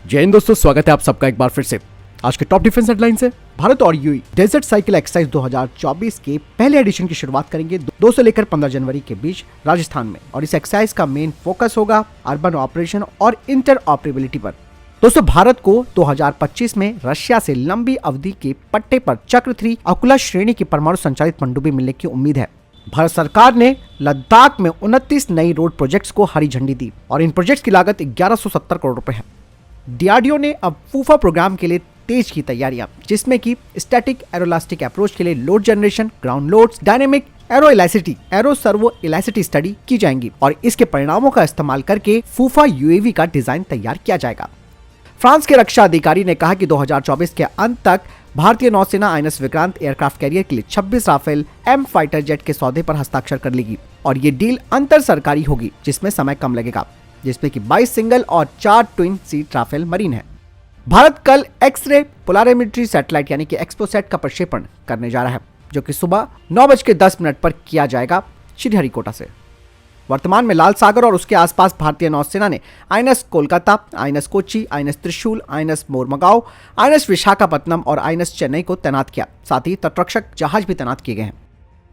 जय हिंद दोस्तों, स्वागत है आप सबका एक बार फिर से। आज के टॉप डिफेंस हेडलाइन से भारत और यूएई डेजर्ट साइकिल एक्सरसाइज 2024 के पहले एडिशन की शुरुआत करेंगे 2 से लेकर 15 जनवरी के बीच राजस्थान में। और इस एक्सरसाइज का मेन फोकस होगा अर्बन ऑपरेशन और इंटर ऑपरेबिलिटी पर। दोस्तों, भारत को 2025 में रशिया से लंबी अवधि के पट्टे पर चक्र 3 अकुला श्रेणी की परमाणु संचालित पनडुब्बी मिलने की उम्मीद है। भारत सरकार ने लद्दाख में 29 नई रोड प्रोजेक्ट्स को हरी झंडी दी और इन प्रोजेक्ट्स की लागत 1170 करोड़ रुपए है। डीआरडीओ ने अब फूफा प्रोग्राम के लिए तेज की तैयारियां, जिसमें कि स्टैटिक एरोलास्टिक अप्रोच के लिए load generation, ground loads, dynamic arrow servo elasticity study की जाएंगी और इसके परिणामों का इस्तेमाल करके फूफा यूएवी का डिजाइन तैयार किया जाएगा। फ्रांस के रक्षा अधिकारी ने कहा कि 2024 के अंत तक भारतीय नौसेना आईएनएस विक्रांत एयरक्राफ्ट कैरियर के लिए 26 राफेल एम फाइटर जेट के सौदे पर हस्ताक्षर कर लेगी और ये डील अंतर सरकारी होगी, जिसमें समय कम लगेगा, जिसमें कि 22 सिंगल और 4 ट्विन सीट राफेल मरीन है। भारत कल एक्स-रे पोलरिमेट्री सैटेलाइट यानी कि एक्सपोसैट का प्रक्षेपण करने जा रहा है, जो कि सुबह 9:10 पर किया जाएगा श्रीहरिकोटा से। वर्तमान में लाल सागर और उसके आसपास भारतीय नौसेना ने INS Kolkata, INS Kochi, INS त्रिशूल, आईएनएस मोरमगांव, आईएनएस विशाखापत्तनम और आईएनएस चेन्नई को तैनात किया। साथ ही तटरक्षक जहाज भी तैनात किए गए हैं।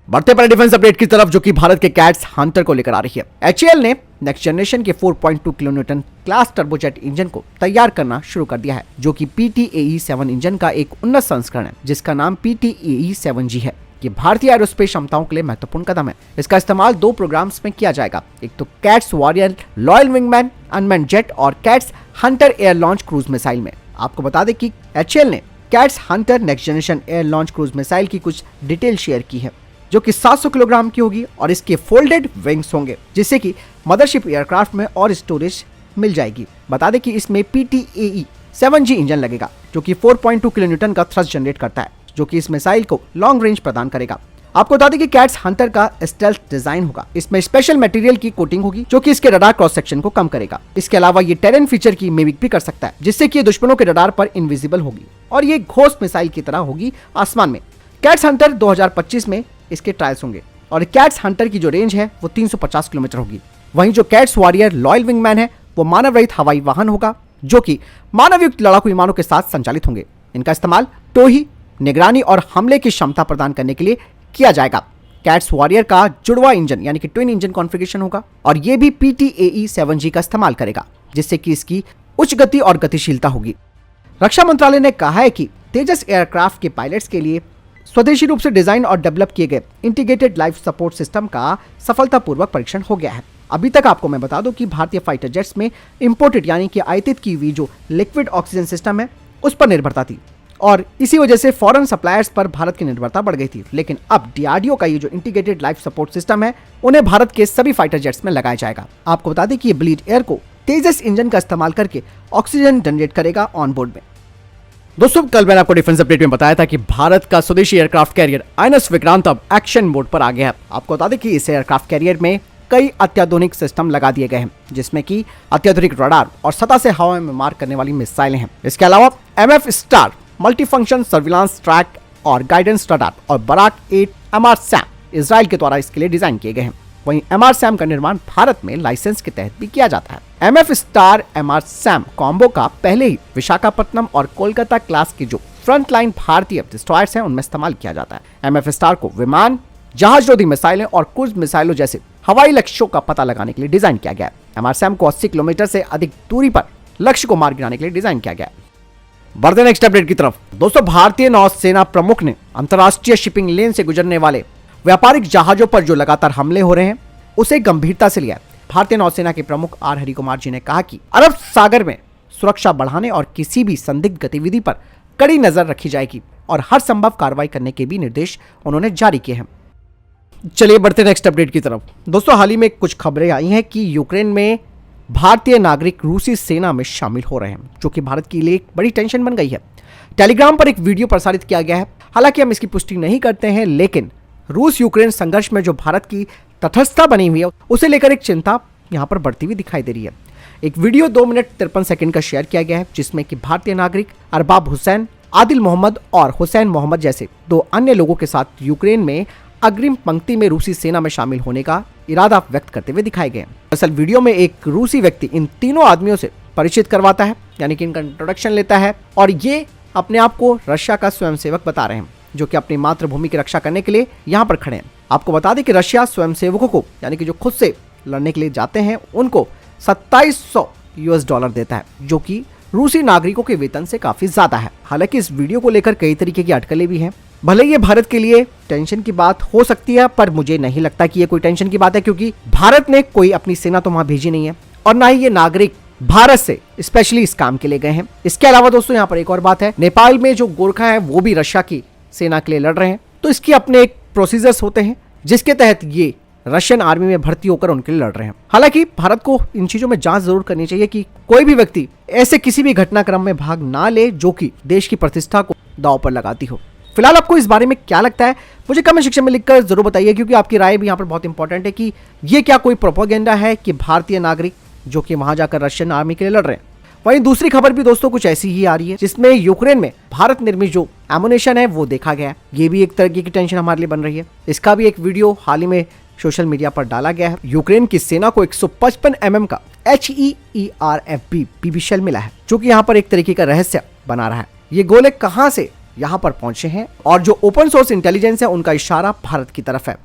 बढ़ते पर डिफेंस अपडेट की तरफ, जो कि भारत के कैट्स हंटर को लेकर आ रही है। एचएएल ने नेक्स्ट जनरेशन के 4.2 किलोन्यूटन क्लास टर्बोजेट इंजन को तैयार करना शुरू कर दिया है, जो कि PTAE-7 इंजन का एक उन्नत संस्करण है, जिसका नाम PTAE-7G है। ये भारतीय एरोस्पेस क्षमताओं के लिए महत्वपूर्ण कदम है। इसका इस्तेमाल 2 प्रोग्राम्स में किया जाएगा, एक तो CATS Warrior loyal wingman unmanned jet और CATS Hunter air launch cruise missile में। आपको बता दें कि एचएएल ने CATS Hunter next generation air launch cruise missile की कुछ डिटेल शेयर की है, जो कि 700 किलोग्राम की होगी और इसके फोल्डेड विंग्स होंगे, जिससे कि मदरशिप एयरक्राफ्ट में और स्टोरेज मिल जाएगी। बता दें कि इसमें PTAE-7G इंजन लगेगा, जो कि 4.2 किलोन्यूटन का थ्रस्ट जनरेट करता है, जो कि इस मिसाइल को लॉन्ग रेंज प्रदान करेगा। आपको बता दें कि कैट्स हंटर का स्टेल्थ डिजाइन होगा। इसमें स्पेशल मटेरियल की कोटिंग होगी, जो कि इसके रडार क्रॉस सेक्शन को कम करेगा। इसके अलावा ये टेरेन फीचर की मिमिक भी कर सकता है, जिससे कि ये दुश्मनों के रडार पर इनविजिबल होगी और ये घोस्ट मिसाइल की तरह होगी आसमान में। कैट्स हंटर 2025 में इसके ट्रायल्स होंगे और कैट्स हंटर की जो रेंज है वो 350 किलोमीटर होगी। वहीं जो कैट्स वॉरियर लॉयल विंगमैन है वो मानव रहित हवाई वाहन होगा, जो कि मानवयुक्त लड़ाकू विमानों के साथ संचालित होंगे। इनका इस्तेमाल टोही, निगरानी और हमले की क्षमता प्रदान करने के लिए किया जाएगा। कैट्स वॉरियर का जुड़वा इंजन यानी कि ट्विन इंजन कॉन्फ़िगरेशन होगा और ये भी PTAE-7G का इस्तेमाल करेगा, जिससे कि इसकी उच्च गति और गतिशीलता होगी। रक्षा मंत्रालय ने कहा है कि तेजस एयरक्राफ्ट के पायलट्स के लिए स्वदेशी रूप से डिजाइन और डेवलप किए गए इंटीग्रेटेड लाइफ सपोर्ट सिस्टम का सफलतापूर्वक परीक्षण हो गया है। अभी तक आपको मैं बता दूं कि भारतीय फाइटर जेट्स में इंपोर्टेड यानी कि आयातित की हुई जो लिक्विड ऑक्सीजन सिस्टम है उस पर निर्भरता थी और इसी वजह से फॉरेन सप्लायर्स पर भारत की निर्भरता बढ़ गई थी। लेकिन अब डीआरडीओ का ये जो इंटीग्रेटेड लाइफ सपोर्ट सिस्टम है उन्हें भारत के सभी फाइटर जेट्स में लगाया जाएगा। आपको बता दें कि ये ब्लीड एयर को तेजस इंजन का इस्तेमाल करके ऑक्सीजन जनरेट करेगा ऑन बोर्ड में। दोस्तों, कल मैंने आपको डिफेंस अपडेट में बताया था कि भारत का स्वदेशी एयरक्राफ्ट कैरियर आईएनएस विक्रांत अब एक्शन मोड पर आ गया है। आपको बता दें कि इस एयरक्राफ्ट कैरियर में कई अत्याधुनिक सिस्टम लगा दिए गए हैं, जिसमें कि अत्याधुनिक रडार और सतह से हवा में मार करने वाली मिसाइलें हैं। इसके अलावा MF star multifunction surveillance track और गाइडेंस रडार और बराक 8 MRSAM इजराइल के द्वारा इसके लिए डिजाइन किए गए हैं। वहीं MRSAM का निर्माण भारत में लाइसेंस के तहत भी किया जाता है। MF स्टार MRSAM कॉम्बो का पहले ही विशाखापत्तनम और कोलकाता क्लास के जो फ्रंट लाइन भारतीय डिस्ट्रॉयर्स हैं उनमें इस्तेमाल किया जाता है। MF स्टार को विमान, जहाज रोधी मिसाइलें और क्रूज मिसाइलों जैसे हवाई लक्ष्यों का पता लगाने के लिए डिजाइन किया गया है। MRSAM को 80 किलोमीटर से अधिक दूरी पर लक्ष्य को मार गिराने के लिए डिजाइन किया गया है। बढ़ते नेक्स्ट अपडेट की तरफ, दोस्तों, भारतीय नौसेना प्रमुख ने अंतर्राष्ट्रीय शिपिंग लेन से गुजरने वाले व्यापारिक जहाजों पर जो लगातार हमले हो रहे हैं उसे गंभीरता से लिया है। भारतीय नौसेना के प्रमुख आर हरिकुमार जी ने कहा कि अरब सागर में सुरक्षा बढ़ाने और किसी भी संदिग्ध गतिविधि पर कड़ी नजर रखी जाएगी और हर संभव कार्रवाई करने के भी निर्देश उन्होंने जारी किए हैं। चलिए बढ़ते नेक्स्ट अपडेट की तरफ। दोस्तों, हाल ही में कुछ खबरें आई हैं कि यूक्रेन में भारतीय नागरिक रूसी सेना में शामिल हो रहे हैं, जो कि भारत के लिए एक बड़ी टेंशन बन गई है। टेलीग्राम पर एक वीडियो प्रसारित किया गया है। हालांकि हम इसकी पुष्टि नहीं करते हैं, लेकिन रूस यूक्रेन संघर्ष में जो भारत की तटस्थता बनी हुई है उसे लेकर एक चिंता यहां पर बढ़ती हुई दिखाई दे रही है। एक वीडियो 2 मिनट 53 सेकंड का शेयर किया गया है, जिसमें कि भारतीय नागरिक अरबाब हुसैन, आदिल मोहम्मद और हुसैन मोहम्मद जैसे 2 अन्य लोगों के साथ यूक्रेन में अग्रिम पंक्ति में रूसी सेना में शामिल होने का इरादा व्यक्त करते हुए दिखाए गए। दरअसल वीडियो में एक रूसी व्यक्ति इन तीनों आदमियों से परिचित करवाता है यानी कि इनका इंट्रोडक्शन लेता है और ये अपने आप को रशिया का स्वयंसेवक बता रहे हैं, जो कि अपनी मातृभूमि की रक्षा करने के लिए यहाँ पर खड़े हैं। आपको बता दें कि रशिया स्वयंसेवकों को, यानी कि जो खुद से लड़ने के लिए जाते हैं, उनको $2700 देता है, जो कि रूसी नागरिकों के वेतन से काफी ज्यादा है। हालांकि इस वीडियो को लेकर कई तरीके की अटकलें भी हैं। भले ये भारत के लिए टेंशन की बात हो सकती है, पर मुझे नहीं लगता कि ये कोई टेंशन की बात है, क्योंकि भारत ने कोई अपनी सेना तो वहां भेजी नहीं है और ना ही ये नागरिक भारत से स्पेशली इस काम के लिए गए हैं। इसके अलावा दोस्तों यहाँ पर एक और बात है, नेपाल में जो गोरखा है वो भी रशिया की सेना के लिए लड़ रहे हैं, तो इसके अपने एक प्रोसीजर्स होते हैं जिसके तहत ये रशियन आर्मी में भर्ती होकर उनके लिए लड़ रहे हैं। हालांकि भारत को इन चीजों में जांच जरूर करनी चाहिए कि कोई भी व्यक्ति ऐसे किसी भी घटनाक्रम में भाग ना ले जो कि देश की प्रतिष्ठा को दांव पर लगाती हो। फिलहाल आपको इस बारे में क्या लगता है मुझे कमेंट सेक्शन में लिखकर जरूर बताइए, क्योंकि आपकी राय भी यहाँ पर बहुत इंपॉर्टेंट है कि ये क्या कोई प्रोपेगेंडा है कि भारतीय नागरिक जो कि वहां जाकर रशियन आर्मी के लिए लड़ रहे हैं। वहीं दूसरी खबर भी दोस्तों कुछ ऐसी ही आ रही है, जिसमें यूक्रेन में भारत निर्मित जो एमुनेशन है वो देखा गया है। ये भी एक तरह की टेंशन हमारे लिए बन रही है। इसका भी एक वीडियो हाल ही में सोशल मीडिया पर डाला गया है। यूक्रेन की सेना को 155 mm का HEERFB PB शेल मिला है, जो कि यहाँ पर एक तरीके का रहस्य बना रहा है। ये गोले कहाँ से यहाँ पर पहुंचे हैं, और जो ओपन सोर्स इंटेलिजेंस है उनका इशारा भारत की तरफ है,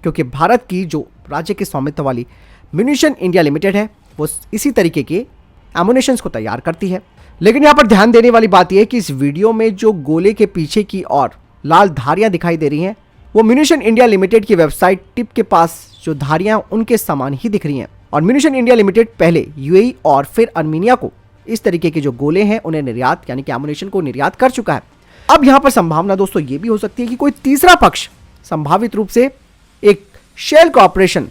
क्योंकि भारत की जो राज्य के स्वामित्व वाली म्यूनिशन इंडिया लिमिटेड है वो इसी तरीके के एमुनेशंस को तैयार करती है। लेकिन यहाँ पर ध्यान देने वाली बात यह है कि इस वीडियो में जो गोले के पीछे की और लाल धारियां दिखाई दे रही हैं वो म्यूनिशन इंडिया लिमिटेड की वेबसाइट टिप के पास जो धारियां उनके समान ही दिख रही हैं। और म्यूनिशन इंडिया लिमिटेड पहले यूएई और फिर अर्मीनिया को इस तरीके के जो गोले हैं उन्हें निर्यात यानी कि एमुनेशन को निर्यात कर चुका है। अब यहाँ पर संभावना दोस्तों ये भी हो सकती है कि कोई तीसरा पक्ष संभावित रूप से एक शेल कॉर्पोरेशन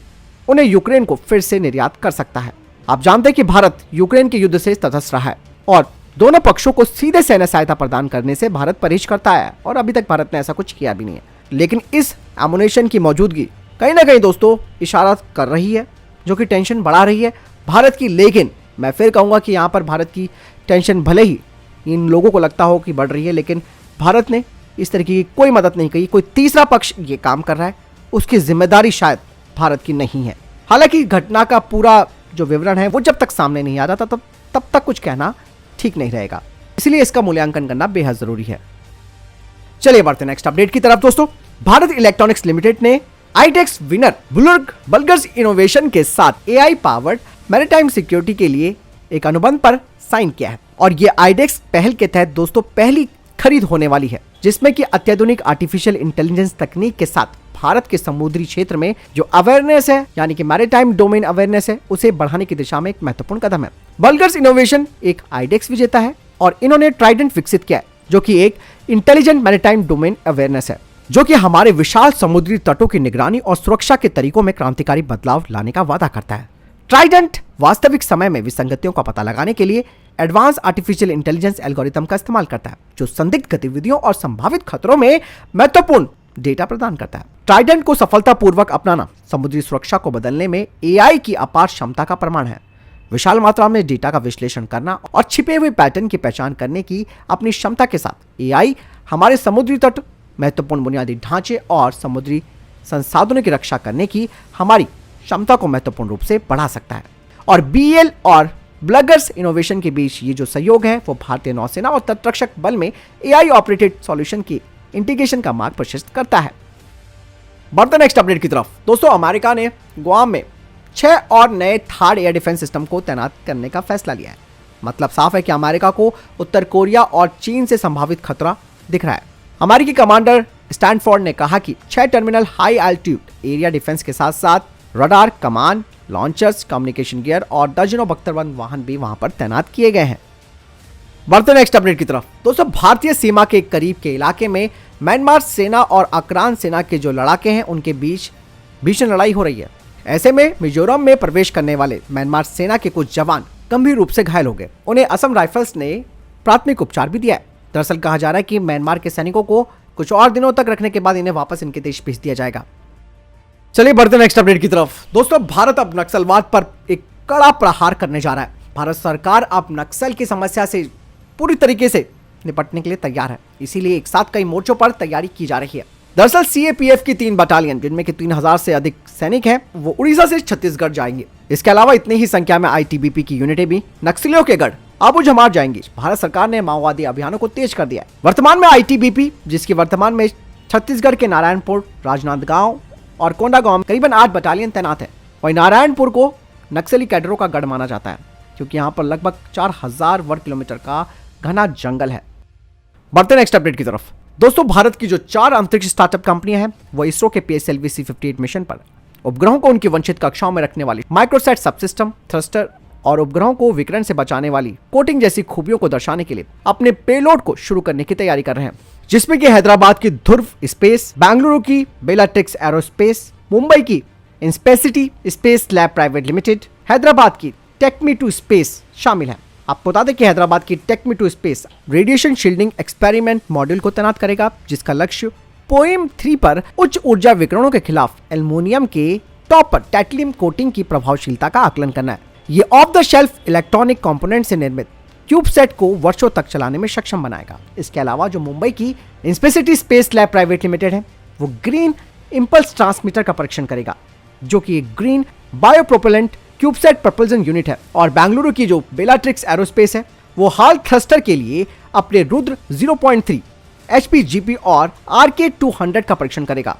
उन्हें यूक्रेन को फिर से निर्यात कर सकता है। आप जानते हैं कि भारत यूक्रेन के युद्ध से तटस्थ रहा है और दोनों पक्षों को सीधे सैन्य सहायता प्रदान करने से भारत परहेज करता है, और अभी तक भारत ने ऐसा कुछ किया भी नहीं है। लेकिन इस एमुनेशन की मौजूदगी कहीं ना कहीं दोस्तों इशारा कर रही है, जो कि टेंशन बढ़ा रही है भारत की। लेकिन मैं फिर कहूंगा कि यहाँ पर भारत की टेंशन भले ही इन लोगों को लगता हो कि बढ़ रही है, लेकिन भारत ने इस तरीके की कोई मदद नहीं की। कोई तीसरा पक्ष ये काम कर रहा है, उसकी जिम्मेदारी शायद भारत की नहीं है। हालांकि घटना का पूरा जो विवरण है वो जब तक सामने नहीं आ जाता तब तक कुछ कहना ठीक नहीं रहेगा, इसलिए इसका मूल्यांकन करना बेहद जरूरी है। चलिए बढ़ते हैं नेक्स्ट अपडेट की तरफ दोस्तों। भारत इलेक्ट्रॉनिक्स लिमिटेड ने आईटेक्स विनर बल्गर्स इनोवेशन के साथ एआई पावर्ड मैरीटाइम सिक्योरिटी के लिए एक अनुबंध पर साइन किया है, और ये आईडेक्स पहल के तहत दोस्तों पहली खरीद होने वाली है, जिसमें कि अत्याधुनिक आर्टिफिशियल इंटेलिजेंस तकनीक के साथ भारत के समुद्री क्षेत्र में जो अवेयरनेस है यानी कि मैरीटाइम डोमेन अवेयरनेस है उसे बढ़ाने की दिशा में एक महत्वपूर्ण कदम है। बल्गर्स इनोवेशन एक आईडेक्स विजेता है और इन्होंने ट्राइडेंट विकसित किया है, जो कि एक इंटेलिजेंट मैरीटाइम डोमेन अवेयरनेस है, जो कि हमारे विशाल समुद्री तटों की निगरानी और सुरक्षा के तरीकों में क्रांतिकारी बदलाव लाने का वादा करता है। ट्राइडेंट वास्तविक समय में विसंगतियों का पता लगाने के लिए एडवांस आर्टिफिशियल इंटेलिजेंस एल्गोरिथम का इस्तेमाल करता है, जो संदिग्ध गतिविधियों और संभावित खतरों में महत्वपूर्ण डेटा प्रदान करता है। ट्राइडेंट को सफलतापूर्वक अपनाना समुद्री सुरक्षा को बदलने में एआई की अपार क्षमता का प्रमाण है। विशाल मात्रा में डेटा का विश्लेषण करना और छिपे हुए पैटर्न की पहचान करने की अपनी क्षमता के साथ एआई हमारे समुद्री तट, महत्वपूर्ण बुनियादी ढांचे और समुद्री संसाधनों की रक्षा करने की हमारी क्षमता को महत्वपूर्ण रूप से बढ़ा सकता है। और बीएल और बल्गर्स इनोवेशन के बीच ये जो सहयोग है वो भारतीय नौसेना और तटरक्षक बल में एआई ऑपरेटेड सॉल्यूशन की इंटीग्रेशन का मार्ग प्रशस्त करता है। बढ़ते नेक्स्ट अपडेट की तरफ दोस्तों। अमेरिका ने गुआम में 6 और नए थर्ड एयर डिफेंस सिस्टम को तैनात करने का फैसला लिया है। मतलब साफ है कि अमेरिका को उत्तर कोरिया और चीन से संभावित खतरा दिख रहा है। अमेरिकी कमांडर स्टैनफोर्ड ने कहा कि 6 terminal high altitude area defence के साथ साथ रडार, कमान, लॉन्चर्स, कम्युनिकेशन गियर और दर्जनों बख्तरबंद वाहन भी वहां पर तैनात किए गए हैं। बढ़ते नेक्स्ट अपडेट की तरफ दोस्तों। भारतीय सीमा के करीब के इलाके में म्यांमार सेना और अकरान सेना के जो लड़ाके हैं उनके बीच भीषण लड़ाई हो रही है। ऐसे में मिजोरम में प्रवेश करने वाले म्यांमार सेना के कुछ जवान गंभीर रूप से घायल हो गए। उन्हें असम राइफल्स ने प्राथमिक उपचार भी दिया है। दरअसल कहा जा रहा है कि म्यांमार के सैनिकों को कुछ और दिनों तक रखने के बाद इन्हें वापस इनके देश भेज दिया जाएगा। चलिए बढ़ते नेक्स्ट अपडेट की तरफ दोस्तों। भारत अब नक्सलवाद पर एक कड़ा प्रहार करने जा रहा है। भारत सरकार अब नक्सल की समस्या से पूरी तरीके से निपटने के लिए तैयार है, इसीलिए एक साथ कई मोर्चों पर तैयारी की जा रही है। दरअसल सीएपीएफ की 3 बटालियन जिनमें कि 3000 से अधिक सैनिक हैं वो उड़ीसा से छत्तीसगढ़ जाएंगे। इसके अलावा इतनी ही संख्या में आईटीबीपी की यूनिटें भी नक्सलियों के गढ़ आबू जमार जाएंगी। भारत सरकार ने माओवादी अभियानों को तेज कर दिया है। वर्तमान में आईटीबीपी, जिसकी वर्तमान में छत्तीसगढ़ के नारायणपुर, राजनांदगांव और कोंडागांव में करीबन 8 बटालियन तैनात है। वही नारायणपुर को नक्सली कैडरों का गढ़ माना जाता है, क्योंकि यहाँ पर लगभग 4000 वर्ग किलोमीटर का घना जंगल है। बढ़ते नेक्स्ट अपडेट की तरफ। दोस्तों, भारत की जो 4 अंतरिक्ष स्टार्टअप कंपनियां हैं, वो इसरो के PSLV C-58 मिशन पर उपग्रहों को उनकी वंचित कक्षाओं में रखने वाली माइक्रोसैट सबसिस्टम, थ्रस्टर और उपग्रहों को विकिरण से बचाने वाली कोटिंग जैसी खूबियों को दर्शाने के लिए अपने पेलोड को शुरू करने की तैयारी कर रहे हैं, जिसमें कि हैदराबाद की ध्रुव स्पेस, बेंगलुरु की बेलाट्रिक्स एरोस्पेस, मुंबई की InSpecity Space Lab Private Limited, Hyderabad की टेक्मी टू स्पेस शामिल है। आपको बता दें कि हैदराबाद की TakeMe two space radiation shielding experiment module को तैनात करेगा, जिसका लक्ष्य पोएम 3 पर उच्च ऊर्जा विकिरणों के खिलाफ एल्युमिनियम के टॉप पर टैटलियम कोटिंग की प्रभावशीलता का आकलन करना है। ये of the shelf electronic component से निर्मित क्यूबसेट को वर्षों तक चलाने में सक्षम बनाएगा। इसके अलावा जो मुंबई की InSpecity Space Lab Private limited है, वो ग्रीन इंपल्स ट्रांसमीटर का परीक्षण करेगा, जो कि एक ग्रीन बायोप्रोपेलेंट क्यूबसेट प्रपल्जन यूनिट है। और बेंगलुरु की जो बेलाट्रिक्स एरोस्पेस है, वो हाल थ्रस्टर के लिए अपने रुद्र 0.3 HPGP और RK200 का परीक्षण करेगा।